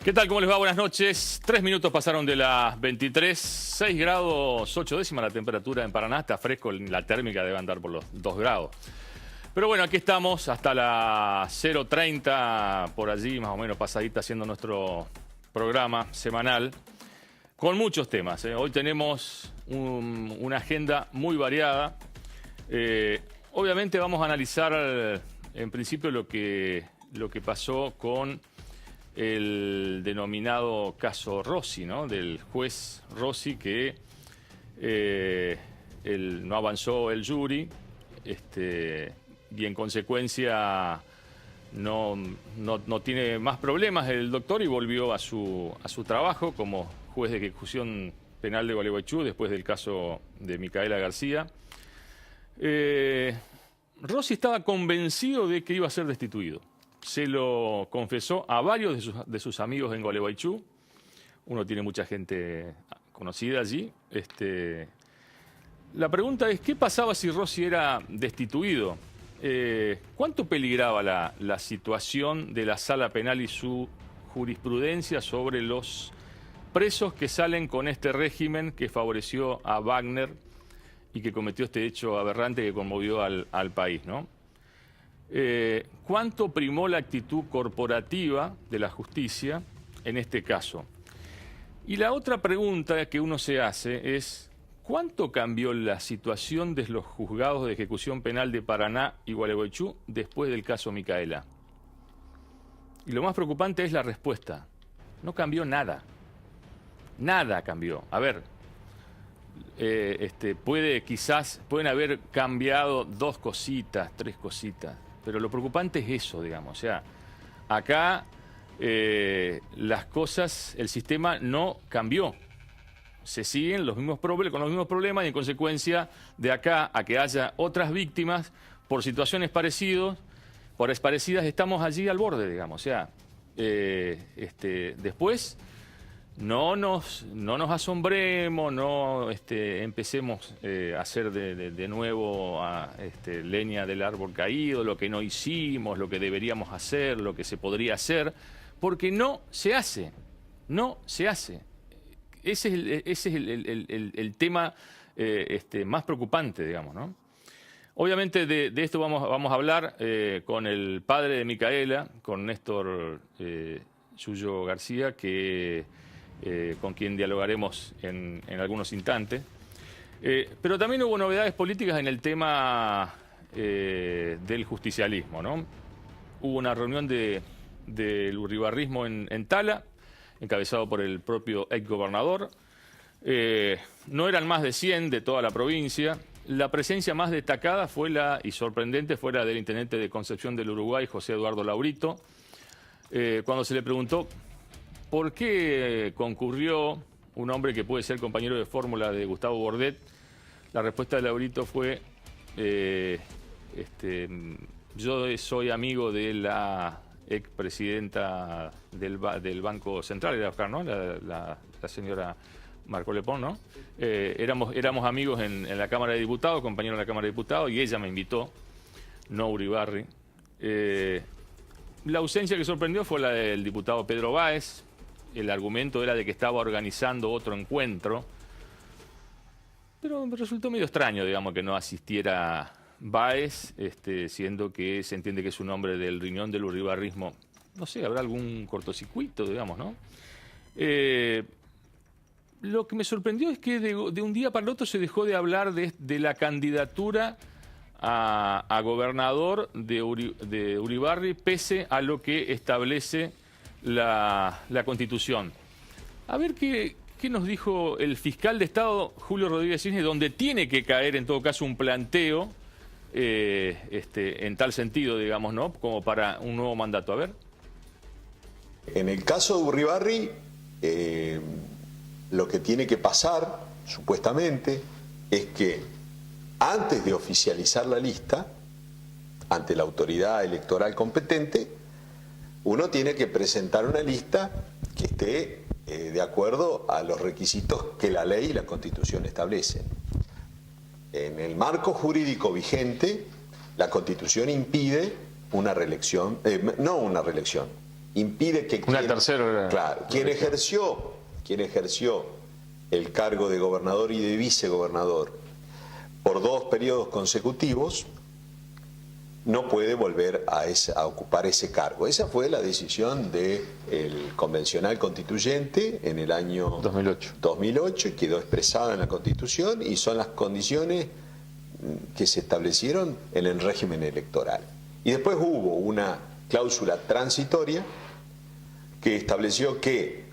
¿Qué tal? ¿Cómo les va? Buenas noches. 3 minutos pasaron de las 23, 6 grados 8 décimas la temperatura en Paraná. Está fresco, la térmica debe andar por los 2 grados. Pero bueno, aquí estamos hasta las 0:30, por allí más o menos pasadita, haciendo nuestro programa semanal con muchos temas. Hoy tenemos una agenda muy variada. Obviamente vamos a analizar en principio lo que pasó con el denominado caso Rossi, ¿no? Del juez Rossi, que no avanzó el jury y en consecuencia no tiene más problemas el doctor y volvió a su trabajo como juez de ejecución penal de Gualeguaychú después del caso de Micaela García. Rossi estaba convencido de que iba a ser destituido. Se lo confesó a varios de sus amigos en Gualeguaychú. Uno tiene mucha gente conocida allí. La pregunta es, ¿qué pasaba si Rossi era destituido? ¿Cuánto peligraba la situación de la sala penal y su jurisprudencia sobre los presos que salen con este régimen que favoreció a Wagner y que cometió este hecho aberrante que conmovió al país, ¿no? ¿Cuánto primó la actitud corporativa de la justicia en este caso? Y la otra pregunta que uno se hace es, ¿cuánto cambió la situación de los juzgados de ejecución penal de Paraná y Gualeguaychú después del caso Micaela? Y lo más preocupante es la respuesta. No cambió nada. Nada cambió. A ver, pueden haber cambiado 2 cositas, 3 cositas. Pero lo preocupante es eso, digamos. O sea, acá las cosas, el sistema no cambió. Se siguen con los mismos problemas y en consecuencia de acá a que haya otras víctimas por situaciones parecidas estamos allí al borde, digamos. O sea, después no nos asombremos, no empecemos a hacer de nuevo leña del árbol caído, lo que no hicimos, lo que deberíamos hacer, lo que se podría hacer, porque no se hace, no se hace. Ese es el tema más preocupante, digamos, ¿no? Obviamente de esto vamos a hablar con el padre de Micaela, con Néstor Suyo García, con quien dialogaremos en algunos instantes. Pero también hubo novedades políticas en el tema del justicialismo, ¿no? Hubo una reunión del urribarrismo en Tala, encabezado por el propio exgobernador. No eran más de 100 de toda la provincia. La presencia más destacada y sorprendente fue la del intendente de Concepción del Uruguay, José Eduardo Laurito, cuando se le preguntó ¿por qué concurrió un hombre que puede ser compañero de fórmula de Gustavo Bordet? La respuesta de Laurito fue, yo soy amigo de la expresidenta del Banco Central, era Oscar, ¿no? La señora Marco Lepón, ¿no? Éramos amigos en la Cámara de Diputados, compañeros en la Cámara de Diputados, y ella me invitó, no Uribarri. La ausencia que sorprendió fue la del diputado Pedro Báez. El argumento era de que estaba organizando otro encuentro, pero me resultó medio extraño, digamos, que no asistiera Báez, siendo que se entiende que es un hombre del riñón del urribarrismo. No sé, habrá algún cortocircuito, digamos, ¿no? Lo que me sorprendió es que de un día para el otro se dejó de hablar de la candidatura a gobernador de Uribarri, pese a lo que establece la Constitución. A ver qué nos dijo el fiscal de Estado, Julio Rodríguez Cisnes, donde tiene que caer en todo caso un planteo en tal sentido, digamos, ¿no? Como para un nuevo mandato. A ver. En el caso de Uribarri, lo que tiene que pasar, supuestamente, es que antes de oficializar la lista, ante la autoridad electoral competente, uno tiene que presentar una lista que esté de acuerdo a los requisitos que la ley y la Constitución establecen. En el marco jurídico vigente, la Constitución impide una reelección, impide que Una tercera. Claro, quien ejerció el cargo de gobernador y de vicegobernador por 2 periodos consecutivos no puede volver a ocupar ese cargo. Esa fue la decisión del convencional constituyente en el año 2008 y quedó expresada en la Constitución, y son las condiciones que se establecieron en el régimen electoral. Y después hubo una cláusula transitoria que estableció que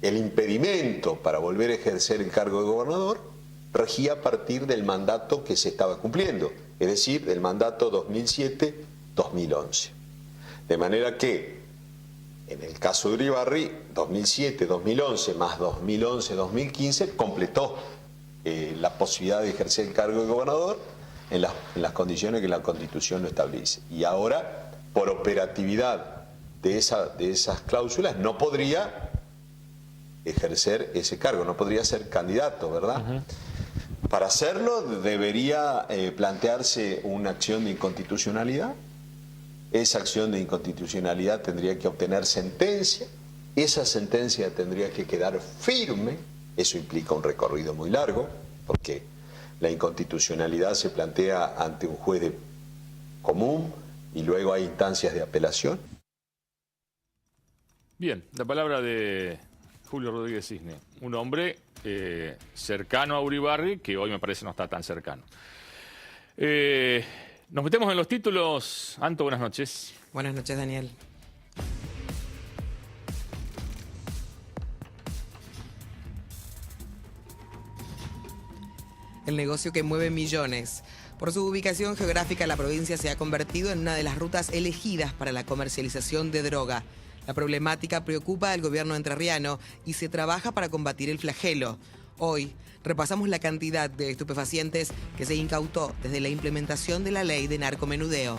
el impedimento para volver a ejercer el cargo de gobernador regía a partir del mandato que se estaba cumpliendo, es decir, del mandato 2007-2011. De manera que, en el caso de Uribarri, 2007-2011 más 2011-2015 completó la posibilidad de ejercer el cargo de gobernador en las condiciones que la Constitución lo establece. Y ahora, por operatividad de esas cláusulas, no podría ejercer ese cargo, no podría ser candidato, ¿verdad? Uh-huh. Para hacerlo debería plantearse una acción de inconstitucionalidad. Esa acción de inconstitucionalidad tendría que obtener sentencia. Esa sentencia tendría que quedar firme. Eso implica un recorrido muy largo, porque la inconstitucionalidad se plantea ante un juez común y luego hay instancias de apelación. Bien, la palabra de Julio Rodríguez Cisne, un hombre cercano a Uribarri, que hoy me parece no está tan cercano. Nos metemos en los títulos. Anto, buenas noches. Buenas noches, Daniel. El negocio que mueve millones. Por su ubicación geográfica, la provincia se ha convertido en una de las rutas elegidas para la comercialización de droga. La problemática preocupa al gobierno entrerriano y se trabaja para combatir el flagelo. Hoy repasamos la cantidad de estupefacientes que se incautó desde la implementación de la ley de narcomenudeo.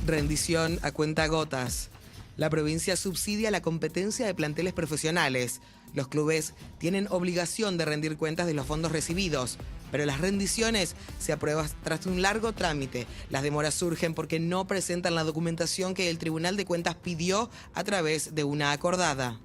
Rendición a cuentagotas. La provincia subsidia la competencia de planteles profesionales. Los clubes tienen obligación de rendir cuentas de los fondos recibidos, pero las rendiciones se aprueban tras un largo trámite. Las demoras surgen porque no presentan la documentación que el Tribunal de Cuentas pidió a través de una acordada.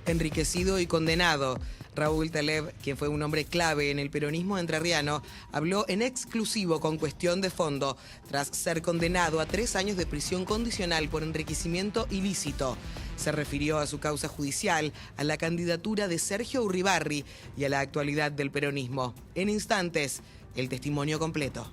Enriquecido y condenado. Raúl Taleb, quien fue un hombre clave en el peronismo entrerriano, habló en exclusivo con Cuestión de Fondo tras ser condenado a 3 años de prisión condicional por enriquecimiento ilícito. Se refirió a su causa judicial, a la candidatura de Sergio Uribarri y a la actualidad del peronismo. En instantes, el testimonio completo.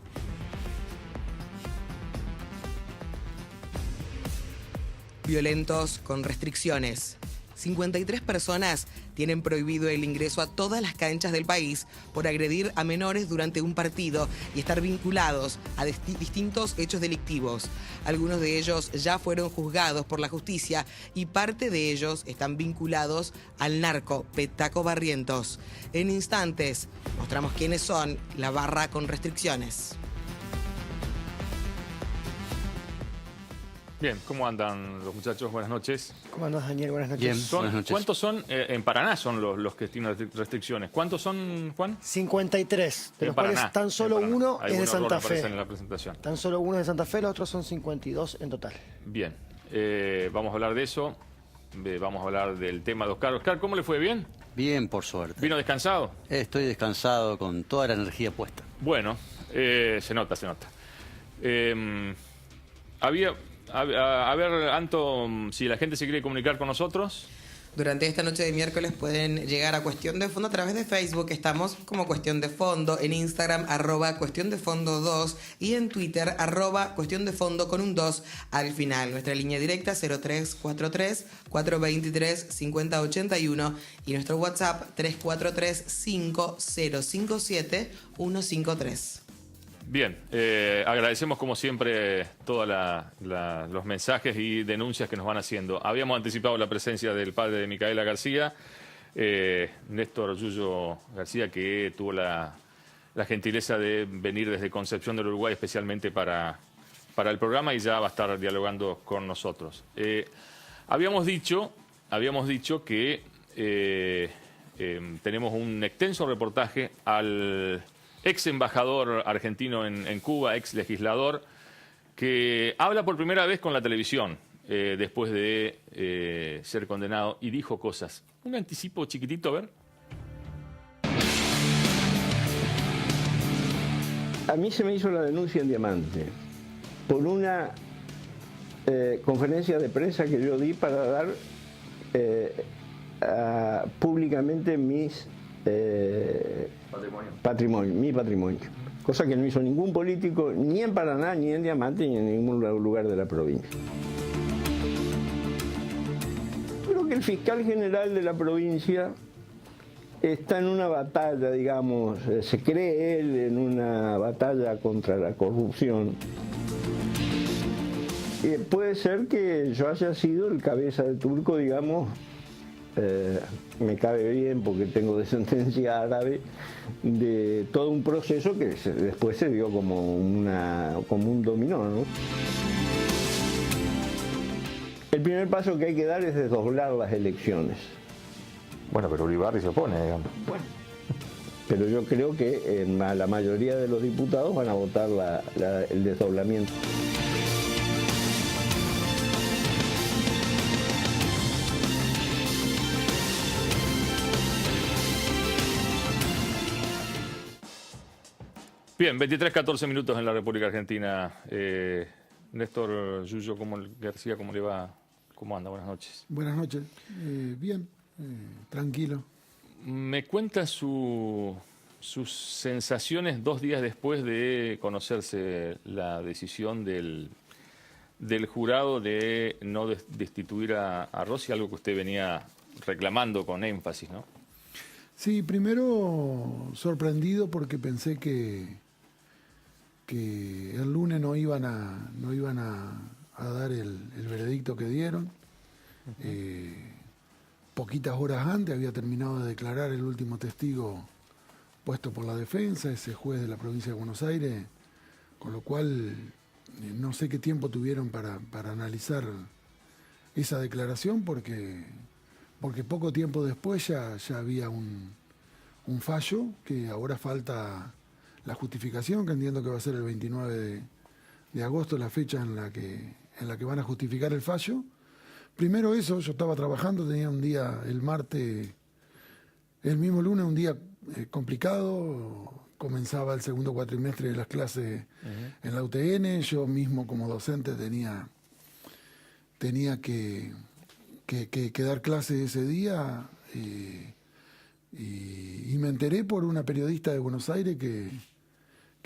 Violentos con restricciones. 53 personas tienen prohibido el ingreso a todas las canchas del país por agredir a menores durante un partido y estar vinculados a distintos hechos delictivos. Algunos de ellos ya fueron juzgados por la justicia y parte de ellos están vinculados al narco Petaco Barrientos. En instantes mostramos quiénes son la barra con restricciones. Bien, ¿cómo andan los muchachos? Buenas noches. ¿Cómo andas, Daniel? Buenas noches. Bien, buenas noches. ¿Cuántos son? En Paraná son los que tienen restricciones. ¿Cuántos son, Juan? 53, de los cuales tan solo uno es de Santa Fe. En la presentación. Tan solo uno es de Santa Fe, los otros son 52 en total. Bien, vamos a hablar de eso. Vamos a hablar del tema de Oscar. Oscar, ¿cómo le fue? ¿Bien? Bien, por suerte. ¿Vino descansado? Estoy descansado con toda la energía puesta. Bueno, se nota. A ver, Anto, si la gente se quiere comunicar con nosotros. Durante esta noche de miércoles pueden llegar a Cuestión de Fondo a través de Facebook. Estamos como Cuestión de Fondo, en Instagram @Cuestión de Fondo 2 y en Twitter @Cuestión de Fondo con un 2 al final. Nuestra línea directa 0343-423-5081 y nuestro WhatsApp 343-5057-153. Bien, agradecemos como siempre todos los mensajes y denuncias que nos van haciendo. Habíamos anticipado la presencia del padre de Micaela García, Néstor Yuyo García, que tuvo la gentileza de venir desde Concepción del Uruguay especialmente para el programa y ya va a estar dialogando con nosotros. Habíamos dicho que tenemos un extenso reportaje al ex embajador argentino en Cuba, ex legislador, que habla por primera vez con la televisión después de ser condenado y dijo cosas. Un anticipo chiquitito, a ver. A mí se me hizo la denuncia en Diamante por una conferencia de prensa que yo di para dar públicamente mis mi patrimonio, cosa que no hizo ningún político ni en Paraná, ni en Diamante, ni en ningún lugar de la provincia. Creo que el fiscal general de la provincia está en una batalla, digamos, se cree él en una batalla contra la corrupción. Puede ser que yo haya sido el cabeza de turco, digamos, me cabe bien porque tengo descendencia árabe, de todo un proceso que después se dio como un dominó, ¿no? El primer paso que hay que dar es desdoblar las elecciones. Bueno, pero Ulibarri se opone, digamos. Bueno, pero yo creo que la mayoría de los diputados van a votar el desdoblamiento. Bien, 23:14 minutos en la República Argentina. Néstor Yuyo García, ¿cómo le va? ¿Cómo anda? Buenas noches. Buenas noches. Bien, tranquilo. Me cuenta sus sensaciones 2 días después de conocerse la decisión del jurado de no destituir a Rossi, algo que usted venía reclamando con énfasis, ¿no? Sí, primero sorprendido porque pensé que el lunes no iban a dar el veredicto que dieron. Poquitas horas antes había terminado de declarar el último testigo puesto por la defensa, ese juez de la provincia de Buenos Aires, con lo cual no sé qué tiempo tuvieron para analizar esa declaración, porque poco tiempo después ya había un fallo, que ahora falta la justificación, que entiendo que va a ser el 29 de agosto, la fecha en la que van a justificar el fallo. Primero eso, yo estaba trabajando, tenía un día, el martes, el mismo lunes, un día complicado, comenzaba el segundo cuatrimestre de las clases en la UTN, yo mismo como docente tenía que dar clases ese día, y me enteré por una periodista de Buenos Aires que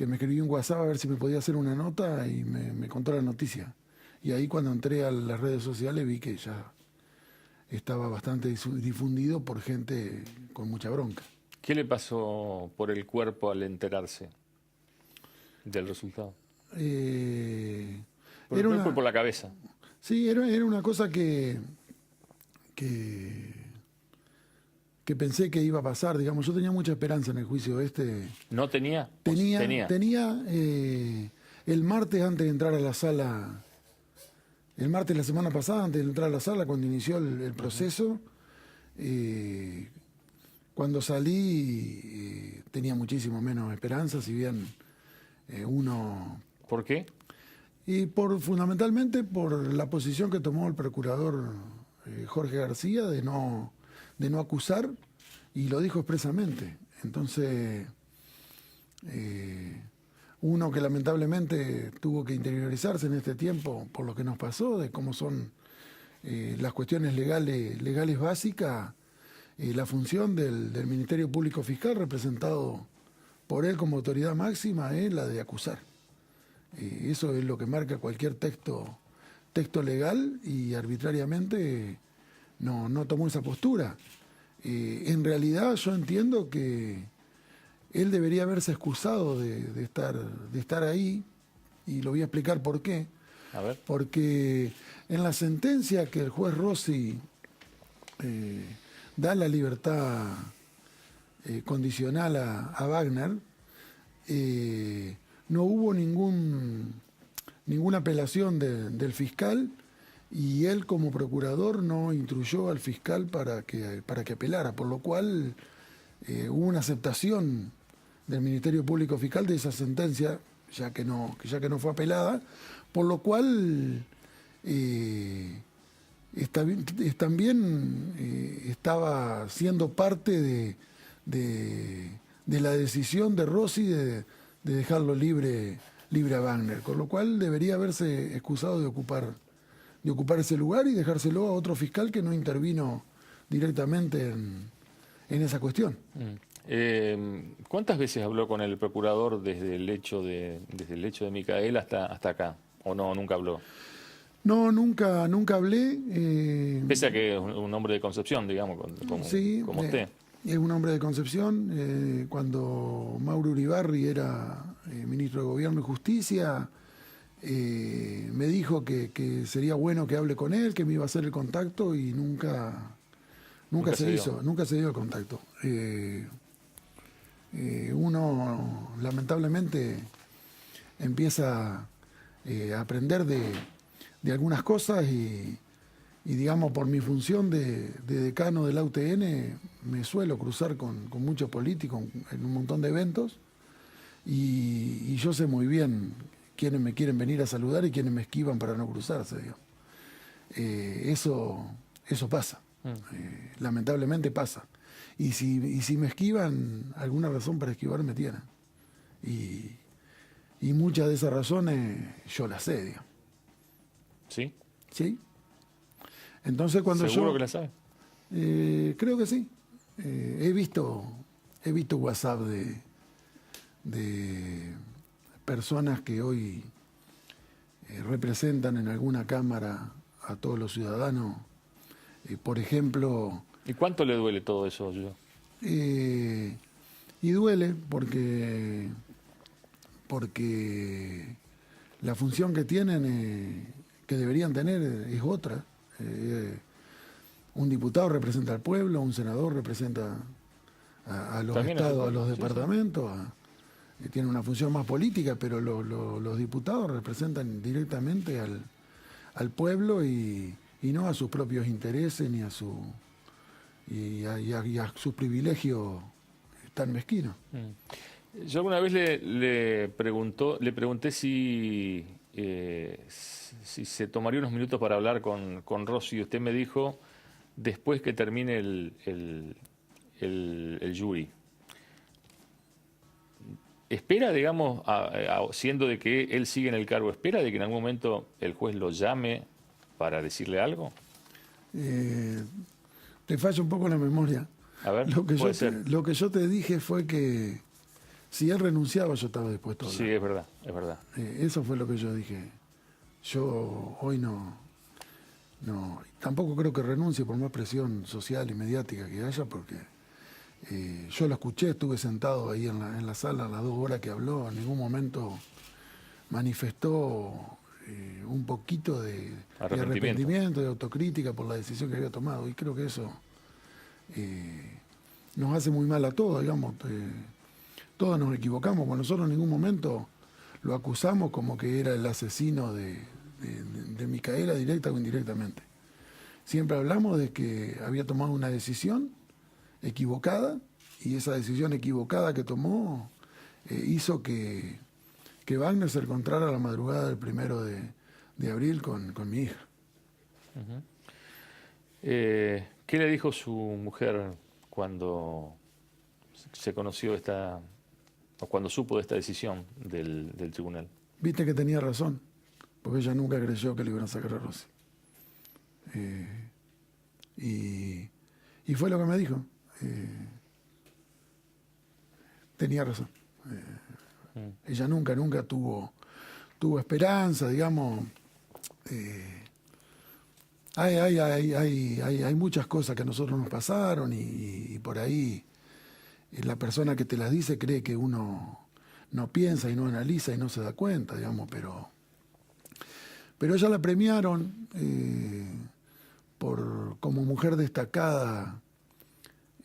me escribió un WhatsApp a ver si me podía hacer una nota y me contó la noticia. Y ahí cuando entré a las redes sociales vi que ya estaba bastante difundido por gente con mucha bronca. ¿Qué le pasó por el cuerpo al enterarse del resultado? Por el cuerpo y por la cabeza. Sí, era una cosa que pensé que iba a pasar, digamos. Yo tenía mucha esperanza en el juicio este. ¿No tenía? Tenía el martes antes de entrar a la sala, el martes la semana pasada, antes de entrar a la sala, cuando inició el proceso, cuando salí tenía muchísimo menos esperanza, si bien uno... ¿Por qué? Y fundamentalmente por la posición que tomó el procurador Jorge García de no acusar, y lo dijo expresamente. Entonces, uno que lamentablemente tuvo que interiorizarse en este tiempo por lo que nos pasó, de cómo son las cuestiones legales básicas, la función del Ministerio Público Fiscal, representado por él como autoridad máxima, es la de acusar. Eso es lo que marca cualquier texto legal, y arbitrariamente no tomó esa postura. En realidad yo entiendo que él debería haberse excusado de estar ahí, y lo voy a explicar por qué. A ver. Porque en la sentencia que el juez Rossi da la libertad condicional a Wagner, no hubo ninguna apelación del fiscal, y él como procurador no instruyó al fiscal para que apelara, por lo cual hubo una aceptación del Ministerio Público Fiscal de esa sentencia, ya que no fue apelada, por lo cual también estaba siendo parte de la decisión de Rossi de dejarlo libre a Wagner, con lo cual debería haberse excusado de ocupar ese lugar y dejárselo a otro fiscal que no intervino directamente en esa cuestión. ¿Cuántas veces habló con el procurador desde el hecho de Micaela hasta acá? ¿O no, nunca habló? No, nunca hablé. Pese a que es un hombre de Concepción, digamos, como usted. Es un hombre de Concepción. Cuando Mauro Uribarri era ministro de Gobierno y Justicia, me dijo que sería bueno que hable con él, que me iba a hacer el contacto y nunca se dio el contacto. Uno lamentablemente empieza a aprender de algunas cosas y digamos, por mi función de decano de la UTN, me suelo cruzar con muchos políticos en un montón de eventos y yo sé muy bien quiénes me quieren venir a saludar y quiénes me esquivan para no cruzarse, digamos. Eso pasa, lamentablemente pasa. Y si me esquivan, alguna razón para esquivarme tienen. Y muchas de esas razones yo las sé, digamos. ¿Sí? Sí. Entonces cuando ¿Seguro que la sabe? Creo que sí. He visto WhatsApp de personas que hoy representan en alguna cámara a todos los ciudadanos. Por ejemplo... ¿Y cuánto le duele todo eso, yo? Y duele porque la función que tienen, que deberían tener, es otra. Un diputado representa al pueblo, un senador representa a los estados, a los departamentos, tiene una función más política, pero los diputados representan directamente al pueblo y no a sus propios intereses ni a sus privilegios tan mezquinos. Yo alguna vez le pregunté si se tomaría unos minutos para hablar con Rossi, y usted me dijo después que termine el jury. ¿Espera, digamos, siendo de que él sigue en el cargo, espera de que en algún momento el juez lo llame para decirle algo? Te falla un poco la memoria. A ver, lo que yo te dije fue que si él renunciaba yo estaba dispuesto a hablar. Sí, es verdad, es verdad. Eso fue lo que yo dije. Yo hoy no, tampoco creo que renuncie por más presión social y mediática que haya, porque yo lo escuché, estuve sentado ahí en la sala las 2 horas que habló, en ningún momento manifestó un poquito de arrepentimiento, de autocrítica por la decisión que había tomado, y creo que eso nos hace muy mal a todos, digamos. Todos nos equivocamos, porque nosotros en ningún momento lo acusamos como que era el asesino de Micaela, directa o indirectamente. Siempre hablamos de que había tomado una decisión equivocada, y esa decisión equivocada que tomó hizo que Wagner se encontrara a la madrugada del 1 de abril con mi hija. Uh-huh. ¿Qué le dijo su mujer cuando se conoció o cuando supo de esta decisión del tribunal? Viste que tenía razón, porque ella nunca creyó que le iban a sacar a Rossi. Y fue lo que me dijo. Tenía razón. Ella nunca tuvo esperanza, digamos. Hay muchas cosas que a nosotros nos pasaron y por ahí la persona que te las dice cree que uno no piensa y no analiza y no se da cuenta, digamos, pero ella la premiaron como mujer destacada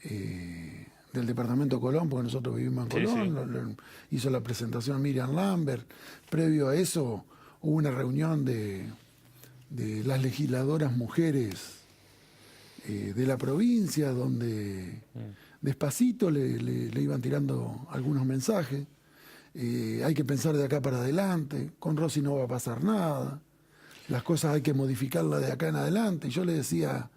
del departamento de Colón, porque nosotros vivimos en Colón. Sí. Hizo la presentación Miriam Lambert. Previo a eso hubo una reunión de de las legisladoras mujeres de la provincia, donde despacito le iban tirando algunos mensajes. Hay que pensar de acá para adelante, con Rosy no va a pasar nada, las cosas hay que modificarlas de acá en adelante. Y yo le decía,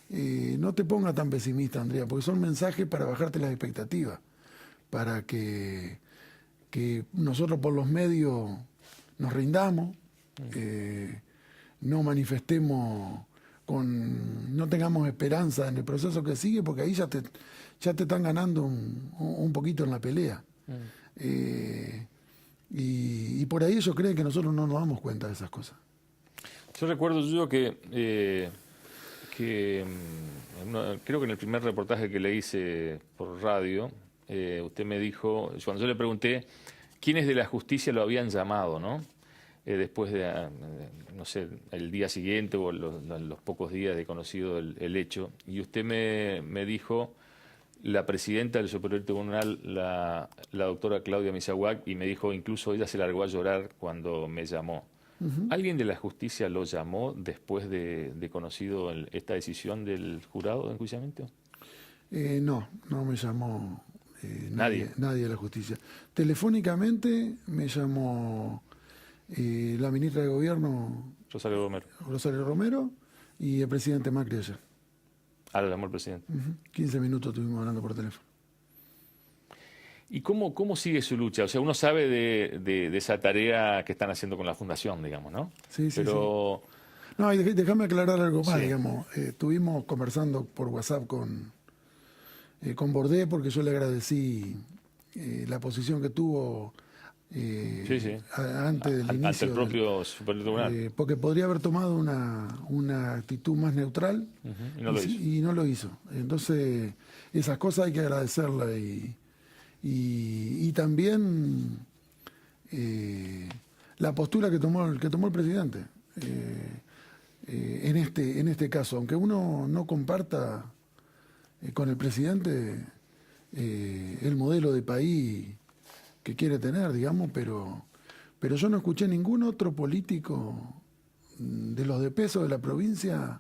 no te pongas tan pesimista, Andrea, porque son mensajes para bajarte las expectativas, para que nosotros por los medios nos rindamos, no manifestemos, no tengamos esperanza en el proceso que sigue, porque ahí ya te están ganando un poquito en la pelea. Y por ahí ellos creen que nosotros no nos damos cuenta de esas cosas. Yo recuerdo, Yuyo, que creo que en el primer reportaje que le hice por radio, usted me dijo, cuando yo le pregunté quiénes de la justicia lo habían llamado, ¿no? Después de, no sé, el día siguiente o los pocos días de conocido el hecho, y usted me dijo la presidenta del Superior Tribunal, la doctora Claudia Misahuac, y me dijo, incluso ella se largó a llorar cuando me llamó. ¿Alguien de la justicia lo llamó después de conocido esta decisión del jurado de enjuiciamiento? No me llamó nadie de la justicia. Telefónicamente me llamó la ministra de Gobierno Rosario Romero y el presidente Macri ayer. Lo llamó el presidente. 15 minutos estuvimos hablando por teléfono. ¿Y cómo sigue su lucha? O sea, uno sabe de esa tarea que están haciendo con la fundación, digamos, ¿no? Sí. Pero... No, y déjame aclarar algo más, sí. digamos. Estuvimos conversando por WhatsApp con Bordé, porque yo le agradecí la posición que tuvo antes del inicio. Ante el propio Superior Tribunal. Porque podría haber tomado una actitud más neutral y no lo hizo. Entonces, esas cosas hay que agradecerlas y también la postura que tomó el presidente en este caso, aunque uno no comparta con el presidente el modelo de país que quiere tener, digamos, pero yo no escuché ningún otro político de los de peso de la provincia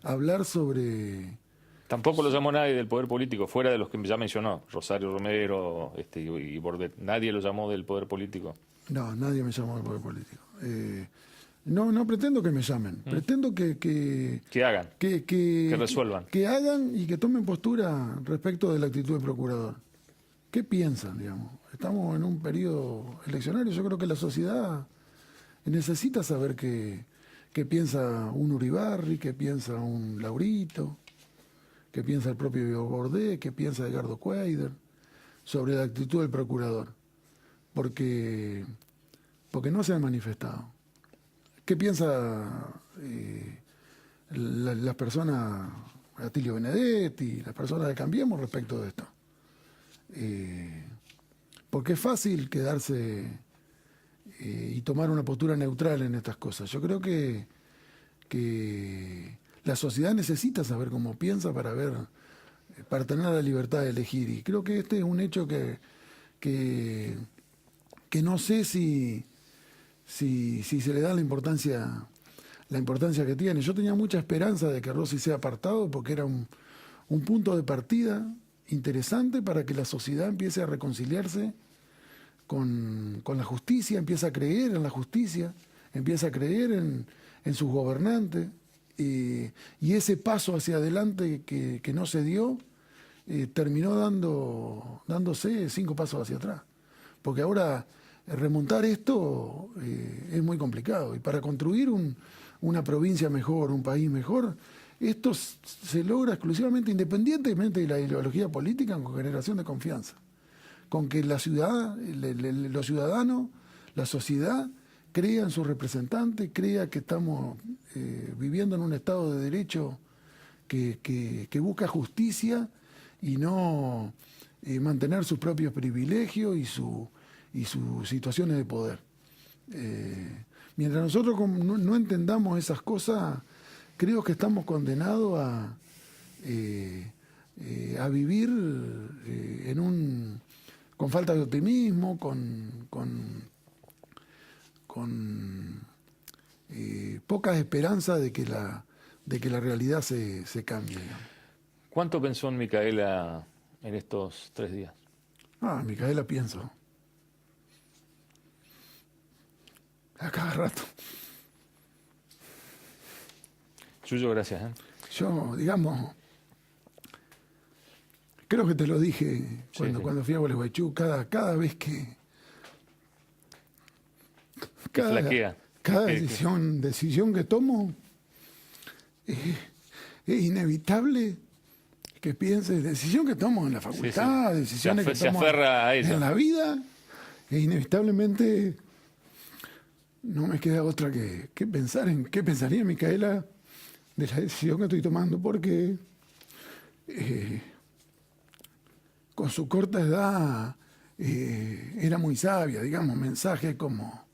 hablar sobre... Tampoco lo llamó nadie del poder político, fuera de los que ya mencionó, Rosario Romero y Bordet. ¿Nadie lo llamó del poder político? No, nadie me llamó del poder político. No pretendo que me llamen, pretendo que hagan, que resuelvan. Que hagan y que tomen postura respecto de la actitud del procurador. ¿Qué piensan, digamos? Estamos en un periodo eleccionario, yo creo que la sociedad necesita saber qué piensa un Uribarri, qué piensa un Laurito, qué piensa el propio Bordé, qué piensa Edgardo Cuader sobre la actitud del procurador, porque no se han manifestado. ¿Qué piensa las personas, Atilio Benedetti, las personas de Cambiemos respecto de esto? Porque es fácil quedarse y tomar una postura neutral en estas cosas. Yo creo que la sociedad necesita saber cómo piensa para tener la libertad de elegir. Y creo que este es un hecho que no sé si se le da la importancia que tiene. Yo tenía mucha esperanza de que Rossi sea apartado porque era un punto de partida interesante para que la sociedad empiece a reconciliarse con la justicia, empiece a creer en la justicia, empiece a creer en sus gobernantes, y ese paso hacia adelante que no se dio terminó dándose 5 pasos hacia atrás, porque ahora remontar esto es muy complicado, y para construir una provincia mejor, un país mejor, esto se logra exclusivamente, independientemente de la ideología política, con generación de confianza, con que la ciudad, los ciudadanos, la sociedad crea en sus representantes, crea que estamos viviendo en un Estado de Derecho que busca justicia y no mantener sus propios privilegios y sus situaciones de poder. Mientras nosotros no entendamos esas cosas, creo que estamos condenados a vivir con falta de optimismo, con pocas esperanzas de que la realidad se cambie. Digamos. ¿Cuánto pensó en Micaela en estos 3 días? Micaela pienso. A cada rato. Yuyo, gracias. Yo, digamos, creo que te lo dije cuando fui a Gualeguaychú, cada vez que... Cada decisión que tomo es inevitable que piense, decisión que tomo en la facultad, decisiones que tomo en la vida, e inevitablemente no me queda otra que pensar en qué pensaría Micaela de la decisión que estoy tomando, porque con su corta edad era muy sabia, digamos, mensajes como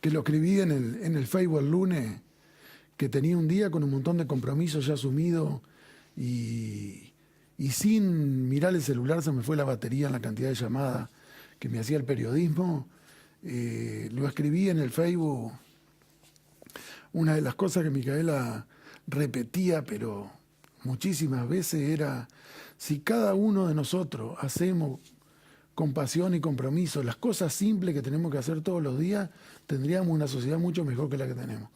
que lo escribí en el Facebook el lunes, que tenía un día con un montón de compromisos ya asumidos y sin mirar el celular se me fue la batería en la cantidad de llamadas que me hacía el periodismo. Lo escribí en el Facebook. Una de las cosas que Micaela repetía, pero muchísimas veces, era: si cada uno de nosotros hacemos con pasión y compromiso las cosas simples que tenemos que hacer todos los días, tendríamos una sociedad mucho mejor que la que tenemos.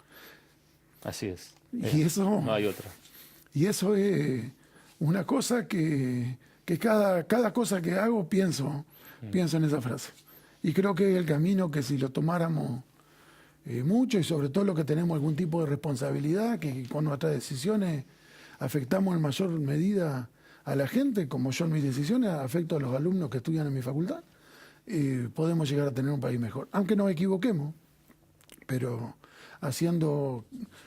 Así es. Y eso, no hay otra. Y eso es una cosa que cada cosa que hago pienso en esa frase. Y creo que es el camino que, si lo tomáramos mucho, y sobre todo los que tenemos algún tipo de responsabilidad, que con nuestras decisiones afectamos en mayor medida a la gente, como yo en mis decisiones afecto a los alumnos que estudian en mi facultad, podemos llegar a tener un país mejor. Aunque nos equivoquemos, pero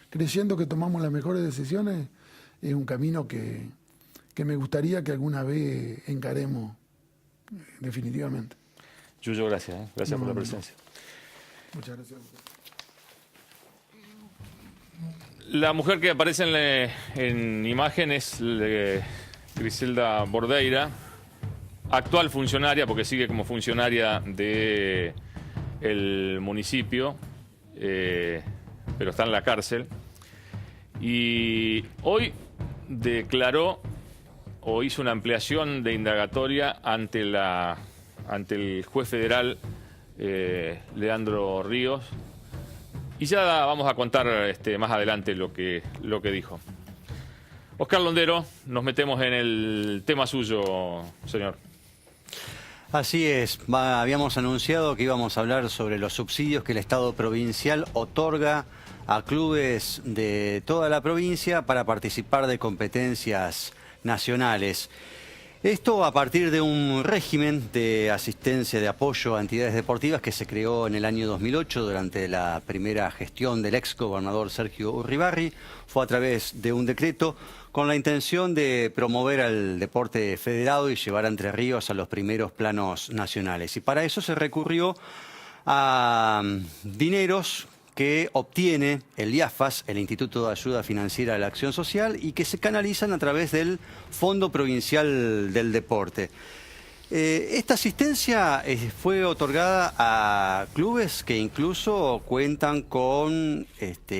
creyendo que tomamos las mejores decisiones, es un camino que me gustaría que alguna vez encaremos definitivamente. Yuyo, gracias. Gracias por la presencia. Muchas gracias. La mujer que aparece en imagen es Griselda Bordeira, actual funcionaria, porque sigue como funcionaria del municipio, pero está en la cárcel. Y hoy declaró o hizo una ampliación de indagatoria ante el juez federal Leandro Ríos. Y ya vamos a contar más adelante lo que dijo. Oscar Londero, nos metemos en el tema suyo, señor. Así es, habíamos anunciado que íbamos a hablar sobre los subsidios que el Estado provincial otorga a clubes de toda la provincia para participar de competencias nacionales. Esto a partir de un régimen de asistencia, de apoyo a entidades deportivas que se creó en el año 2008 durante la primera gestión del ex gobernador Sergio Urribarri. Fue a través de un decreto con la intención de promover al deporte federado y llevar a Entre Ríos a los primeros planos nacionales. Y para eso se recurrió a dineros que obtiene el IAFAS, el Instituto de Ayuda Financiera a la Acción Social, y que se canalizan a través del Fondo Provincial del Deporte. Esta asistencia fue otorgada a clubes que incluso cuentan con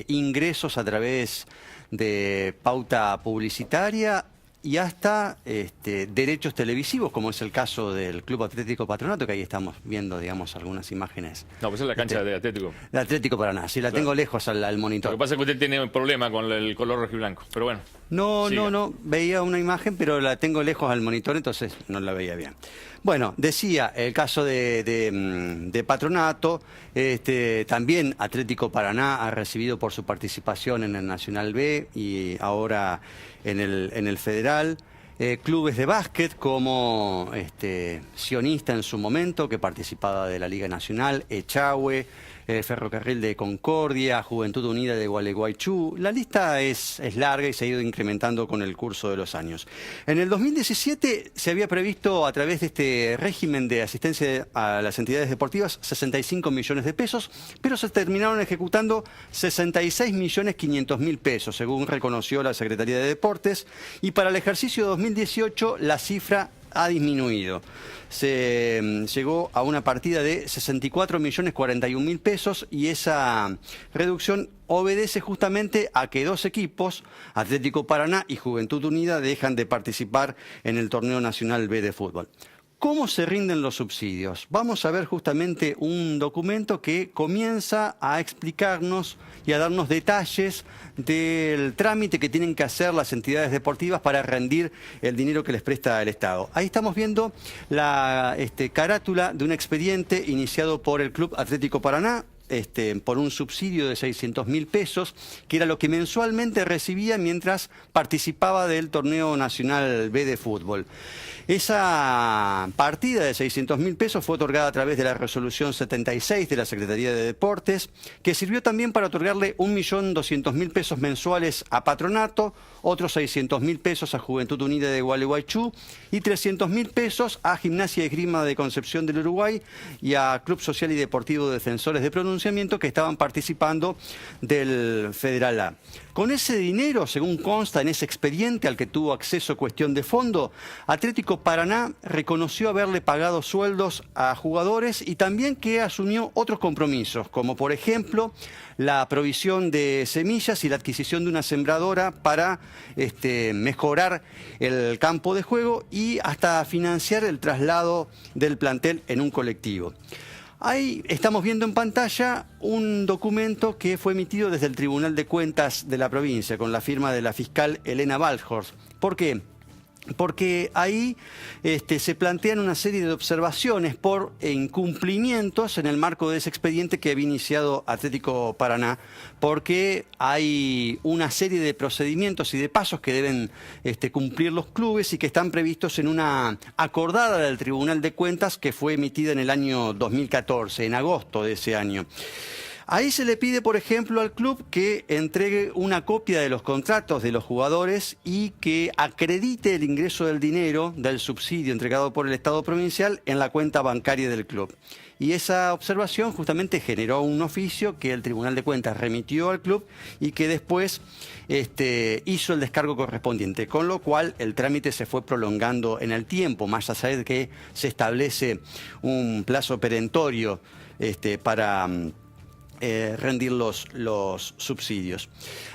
ingresos a través de pauta publicitaria y hasta derechos televisivos, como es el caso del Club Atlético Patronato, que ahí estamos viendo, digamos, algunas imágenes. No, pues es la cancha de Atlético. De Atlético Paraná, sí, la tengo lejos al monitor. Lo que pasa es que usted tiene un problema con el color rojiblanco, pero bueno. No, veía una imagen, pero la tengo lejos al monitor, entonces no la veía bien. Bueno, decía, el caso de Patronato, también Atlético Paraná ha recibido por su participación en el Nacional B y ahora en el Federal. Clubes de básquet como Sionista en su momento, que participaba de la Liga Nacional, Echagüe, Ferrocarril de Concordia, Juventud Unida de Gualeguaychú. La lista es larga y se ha ido incrementando con el curso de los años. En el 2017 se había previsto, a través de este régimen de asistencia a las entidades deportivas, 65 millones de pesos, pero se terminaron ejecutando 66.500.000 pesos, según reconoció la Secretaría de Deportes, y para el ejercicio 2018 la cifra ha disminuido. Se llegó a una partida de 64.041.000 pesos y esa reducción obedece justamente a que dos equipos, Atlético Paraná y Juventud Unida, dejan de participar en el Torneo Nacional B de Fútbol. ¿Cómo se rinden los subsidios? Vamos a ver justamente un documento que comienza a explicarnos y a darnos detalles del trámite que tienen que hacer las entidades deportivas para rendir el dinero que les presta el Estado. Ahí estamos viendo la carátula de un expediente iniciado por el Club Atlético Paraná, por un subsidio de 600.000 pesos, que era lo que mensualmente recibía mientras participaba del Torneo Nacional B de Fútbol. Esa partida de 600.000 pesos fue otorgada a través de la resolución 76 de la Secretaría de Deportes, que sirvió también para otorgarle 1.200.000 pesos mensuales a Patronato, otros 600.000 pesos a Juventud Unida de Gualeguaychú y 300.000 pesos a Gimnasia y Esgrima de Concepción del Uruguay y a Club Social y Deportivo de Defensores de Pronunciamiento, que estaban participando del Federal A. Con ese dinero, según consta en ese expediente al que tuvo acceso Cuestión de Fondo, Atlético Paraná reconoció haberle pagado sueldos a jugadores y también que asumió otros compromisos, como por ejemplo la provisión de semillas y la adquisición de una sembradora para mejorar el campo de juego y hasta financiar el traslado del plantel en un colectivo. Ahí estamos viendo en pantalla un documento que fue emitido desde el Tribunal de Cuentas de la provincia con la firma de la fiscal Elena Balhorst. ¿Por qué? Porque ahí se plantean una serie de observaciones por incumplimientos en el marco de ese expediente que había iniciado Atlético Paraná, porque hay una serie de procedimientos y de pasos que deben cumplir los clubes y que están previstos en una acordada del Tribunal de Cuentas que fue emitida en el año 2014, en agosto de ese año. Ahí se le pide, por ejemplo, al club que entregue una copia de los contratos de los jugadores y que acredite el ingreso del dinero del subsidio entregado por el Estado provincial en la cuenta bancaria del club. Y esa observación justamente generó un oficio que el Tribunal de Cuentas remitió al club y que después hizo el descargo correspondiente, con lo cual el trámite se fue prolongando en el tiempo, más allá de que se establece un plazo perentorio para rendir los subsidios.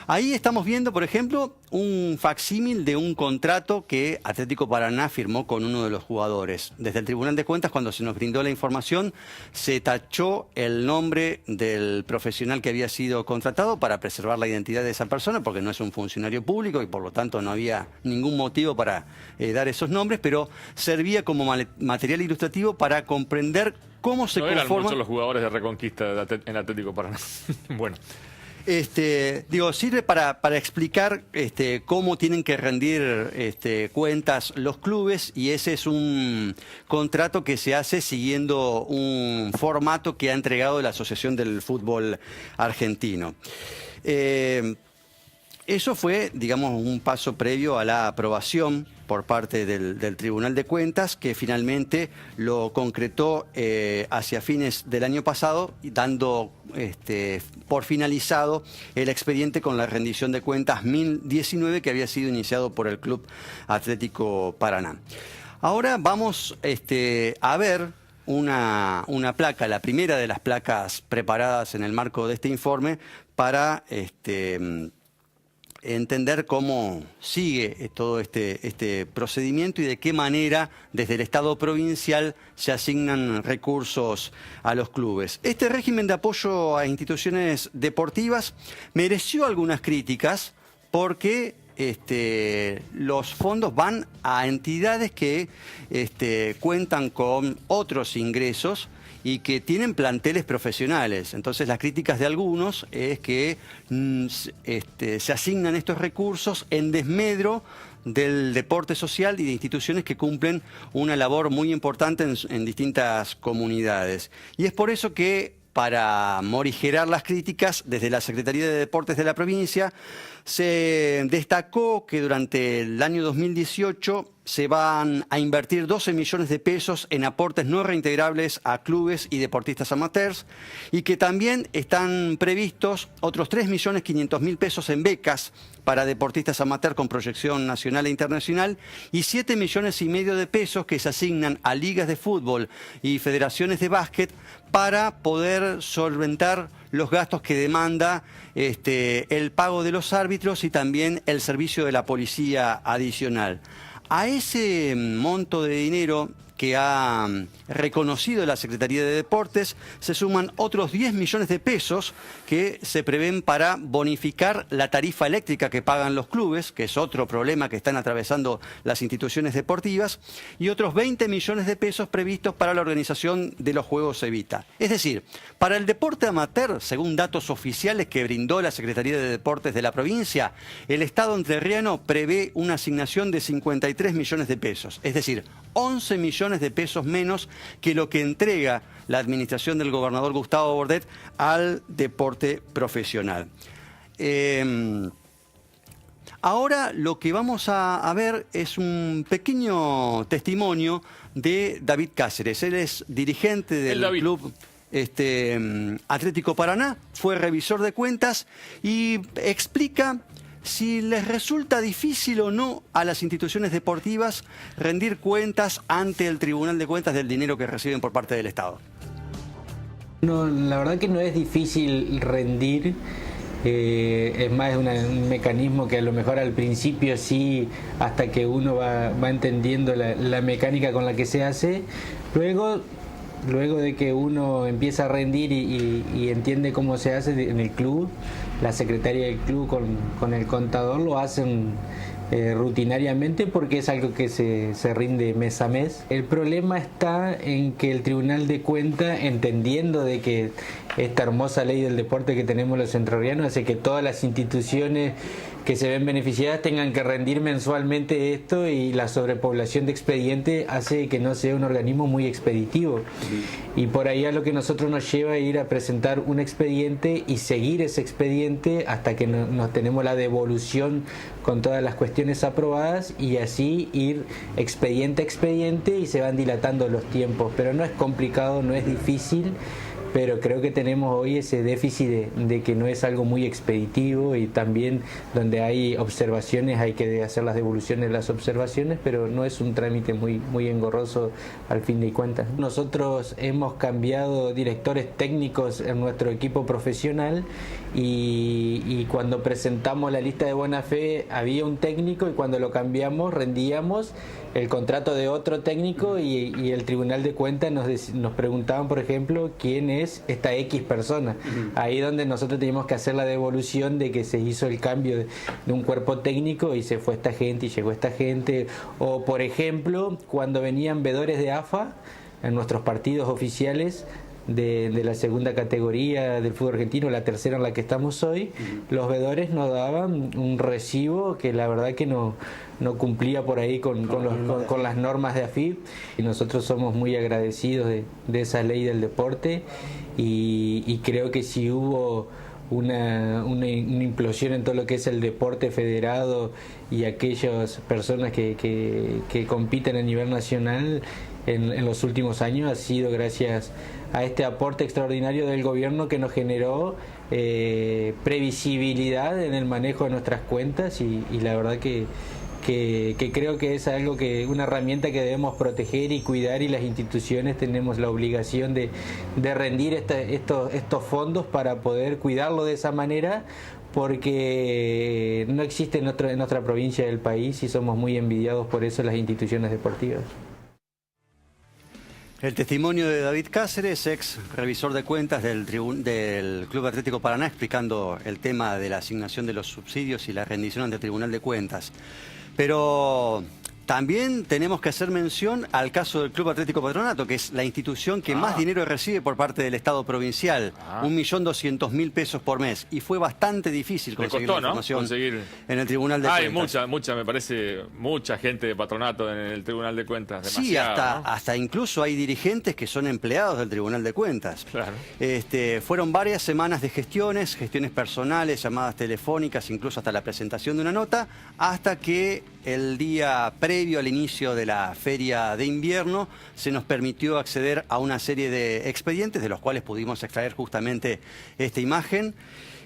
Ahí estamos viendo, por ejemplo, un facsímil de un contrato que Atlético Paraná firmó con uno de los jugadores. Desde el Tribunal de Cuentas, cuando se nos brindó la información, se tachó el nombre del profesional que había sido contratado para preservar la identidad de esa persona, porque no es un funcionario público y por lo tanto no había ningún motivo para dar esos nombres, pero servía como material ilustrativo para comprender cómo se conforman. No eran muchos los jugadores de Reconquista en Atlético Paraná. Bueno. Sirve para explicar cómo tienen que rendir cuentas los clubes, y ese es un contrato que se hace siguiendo un formato que ha entregado la Asociación del Fútbol Argentino. Eso fue, digamos, un paso previo a la aprobación por parte del Tribunal de Cuentas, que finalmente lo concretó hacia fines del año pasado, dando por finalizado el expediente con la rendición de cuentas 1019 que había sido iniciado por el Club Atlético Paraná. Ahora vamos a ver una placa, la primera de las placas preparadas en el marco de este informe para entender cómo sigue todo este procedimiento y de qué manera desde el Estado provincial se asignan recursos a los clubes. Este régimen de apoyo a instituciones deportivas mereció algunas críticas porque los fondos van a entidades que cuentan con otros ingresos y que tienen planteles profesionales. Entonces las críticas de algunos es que se asignan estos recursos en desmedro del deporte social y de instituciones que cumplen una labor muy importante en distintas comunidades. Y es por eso que, para morigerar las críticas, desde la Secretaría de Deportes de la provincia Se destacó que durante el año 2018 se van a invertir 12 millones de pesos en aportes no reintegrables a clubes y deportistas amateurs y que también están previstos otros 3.500.000 pesos en becas para deportistas amateurs con proyección nacional e internacional y 7,5 millones de pesos que se asignan a ligas de fútbol y federaciones de básquet para poder solventar los gastos que demanda el pago de los árbitros y también el servicio de la policía adicional. A ese monto de dinero que ha reconocido la Secretaría de Deportes, se suman otros 10 millones de pesos que se prevén para bonificar la tarifa eléctrica que pagan los clubes, que es otro problema que están atravesando las instituciones deportivas, y otros 20 millones de pesos previstos para la organización de los Juegos Evita. Es decir, para el deporte amateur, según datos oficiales que brindó la Secretaría de Deportes de la provincia, el Estado entrerriano prevé una asignación de 53 millones de pesos, es decir, 11 millones de pesos menos que lo que entrega la administración del gobernador Gustavo Bordet al deporte profesional. Ahora lo que vamos a ver es un pequeño testimonio de David Cáceres. Él es dirigente del club Atlético Paraná, fue revisor de cuentas y explica si les resulta difícil o no a las instituciones deportivas rendir cuentas ante el Tribunal de Cuentas del dinero que reciben por parte del Estado. No, la verdad que no es difícil rendir, es más un mecanismo que a lo mejor al principio sí, hasta que uno va entendiendo la mecánica con la que se hace, luego de que uno empieza a rendir y entiende cómo se hace en el club, la secretaria del club con el contador lo hacen rutinariamente porque es algo que se rinde mes a mes. El problema está en que el Tribunal de Cuentas, entendiendo de que esta hermosa ley del deporte que tenemos los entrerrianos hace que todas las instituciones que se ven beneficiadas tengan que rendir mensualmente esto, y la sobrepoblación de expedientes hace que no sea un organismo muy expeditivo. Y por ahí a lo que nosotros nos lleva a ir a presentar un expediente y seguir ese expediente hasta que nos tenemos la devolución con todas las cuestiones aprobadas, y así ir expediente a expediente y se van dilatando los tiempos. Pero no es complicado, no es difícil, pero creo que tenemos hoy ese déficit de que no es algo muy expeditivo, y también donde hay observaciones hay que hacer las devoluciones de las observaciones, pero no es un trámite muy engorroso al fin de cuentas. Nosotros hemos cambiado directores técnicos en nuestro equipo profesional y cuando presentamos la lista de buena fe había un técnico, y cuando lo cambiamos rendíamos el contrato de otro técnico, y el Tribunal de Cuentas nos preguntaban, por ejemplo, quién es esta X persona. Ahí donde nosotros teníamos que hacer la devolución de que se hizo el cambio de un cuerpo técnico y se fue esta gente y llegó esta gente. O, por ejemplo, cuando venían vedores de AFA en nuestros partidos oficiales de la segunda categoría del fútbol argentino, la tercera en la que estamos hoy, los vedores nos daban un recibo que la verdad que no cumplía por ahí con las normas de AFIP, y nosotros somos muy agradecidos de esa ley del deporte, y creo que si hubo una implosión en todo lo que es el deporte federado y aquellas personas que compiten a nivel nacional en los últimos años, ha sido gracias a este aporte extraordinario del gobierno que nos generó previsibilidad en el manejo de nuestras cuentas, y la verdad que creo que es algo una herramienta que debemos proteger y cuidar, y las instituciones tenemos la obligación de rendir estos fondos para poder cuidarlo de esa manera, porque no existe en nuestra provincia del país, y somos muy envidiados por eso las instituciones deportivas. El testimonio de David Cáceres, ex revisor de cuentas del Club Atlético Paraná, explicando el tema de la asignación de los subsidios y la rendición ante el Tribunal de Cuentas. Pero También tenemos que hacer mención al caso del Club Atlético Patronato, que es la institución que más dinero recibe por parte del Estado provincial, 1.200.000 pesos por mes. Y fue bastante difícil conseguir la información en el Tribunal de Cuentas. Hay mucha, me parece, mucha gente de Patronato en el Tribunal de Cuentas. Sí, hasta incluso hay dirigentes que son empleados del Tribunal de Cuentas. Claro. Fueron varias semanas de gestiones personales, llamadas telefónicas, incluso hasta la presentación de una nota, hasta que el día previo al inicio de la feria de invierno se nos permitió acceder a una serie de expedientes de los cuales pudimos extraer justamente esta imagen.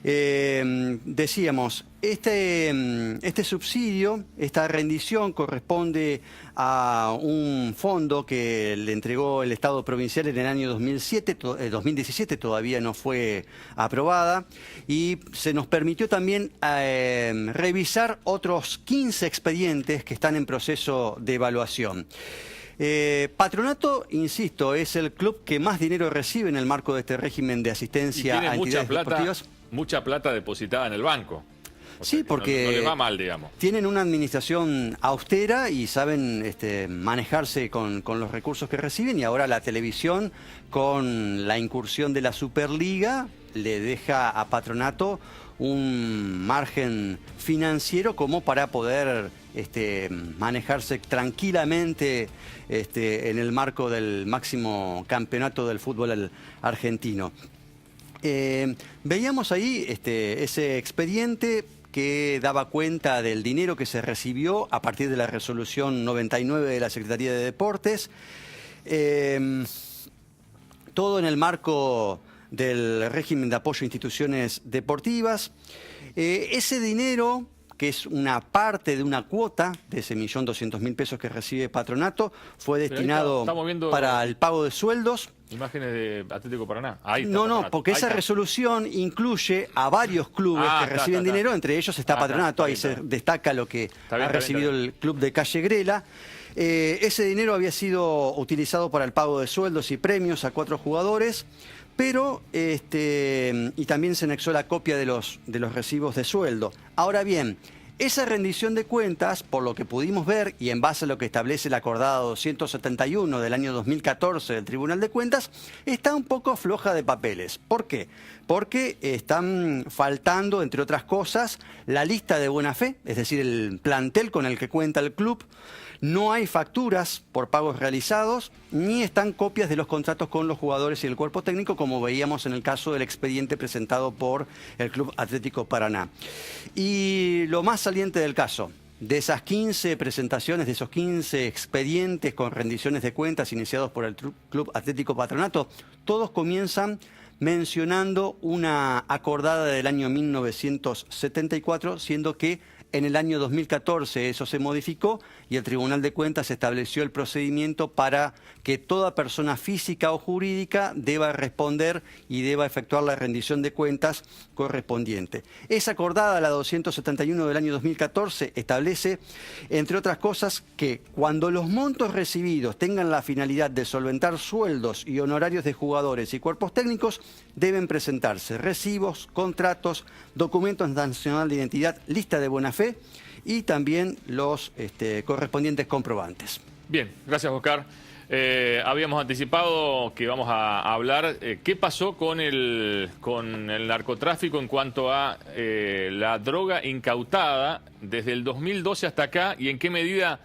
Decíamos, este subsidio, esta rendición corresponde a un fondo que le entregó el Estado provincial en el año 2017, todavía no fue aprobada, y se nos permitió también revisar otros 15 expedientes que están en proceso de evaluación. Patronato, insisto, es el club que más dinero recibe en el marco de este régimen de asistencia a entidades deportivas. Mucha plata depositada en el banco. Sí, porque no les va mal, digamos. Tienen una administración austera y saben manejarse con los recursos que reciben, y ahora la televisión, con la incursión de la Superliga, le deja a Patronato un margen financiero como para poder manejarse tranquilamente en el marco del máximo campeonato del fútbol argentino. Veíamos ahí ese expediente que daba cuenta del dinero que se recibió a partir de la resolución 99 de la Secretaría de Deportes. Todo en el marco del régimen de apoyo a instituciones deportivas. Ese dinero, que es una parte de una cuota de ese 1.200.000 pesos que recibe Patronato, fue destinado para el pago de sueldos. Imágenes de Atlético Paraná. Ahí está no, Patronato. Porque esa resolución incluye a varios clubes que reciben dinero, entre ellos está Patronato, ahí se destaca lo que ha recibido el club de Calle Grela. Ese dinero había sido utilizado para el pago de sueldos y premios a 4 jugadores, pero y también se anexó la copia de los recibos de sueldo. Ahora bien, esa rendición de cuentas, por lo que pudimos ver y en base a lo que establece el acordado 271 del año 2014 del Tribunal de Cuentas, está un poco floja de papeles. ¿Por qué? Porque están faltando, entre otras cosas, la lista de buena fe, es decir, el plantel con el que cuenta el club. No hay facturas por pagos realizados, ni están copias de los contratos con los jugadores y el cuerpo técnico, como veíamos en el caso del expediente presentado por el Club Atlético Paraná. Y lo más saliente del caso, de esas 15 presentaciones, de esos 15 expedientes con rendiciones de cuentas iniciados por el Club Atlético Patronato, todos comienzan mencionando una acordada del año 1974, siendo que en el año 2014 eso se modificó y el Tribunal de Cuentas estableció el procedimiento para que toda persona física o jurídica deba responder y deba efectuar la rendición de cuentas correspondiente. Esa acordada, la 271 del año 2014, establece, entre otras cosas, que cuando los montos recibidos tengan la finalidad de solventar sueldos y honorarios de jugadores y cuerpos técnicos, deben presentarse recibos, contratos, documentos nacional de identidad, lista de buena fe y también los correspondientes comprobantes. Bien, gracias Oscar. Habíamos anticipado que vamos a hablar qué pasó con el narcotráfico en cuanto a la droga incautada desde el 2012 hasta acá y en qué medida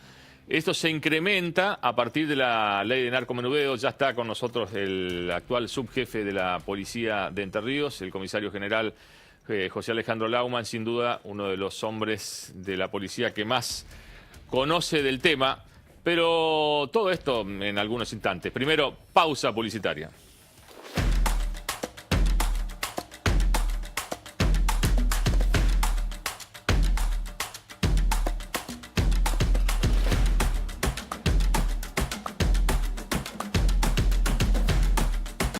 esto se incrementa a partir de la ley de narcomenudeo. Ya está con nosotros el actual subjefe de la policía de Entre Ríos, el comisario general José Alejandro Laumann, sin duda uno de los hombres de la policía que más conoce del tema. Pero todo esto en algunos instantes. Primero, pausa publicitaria.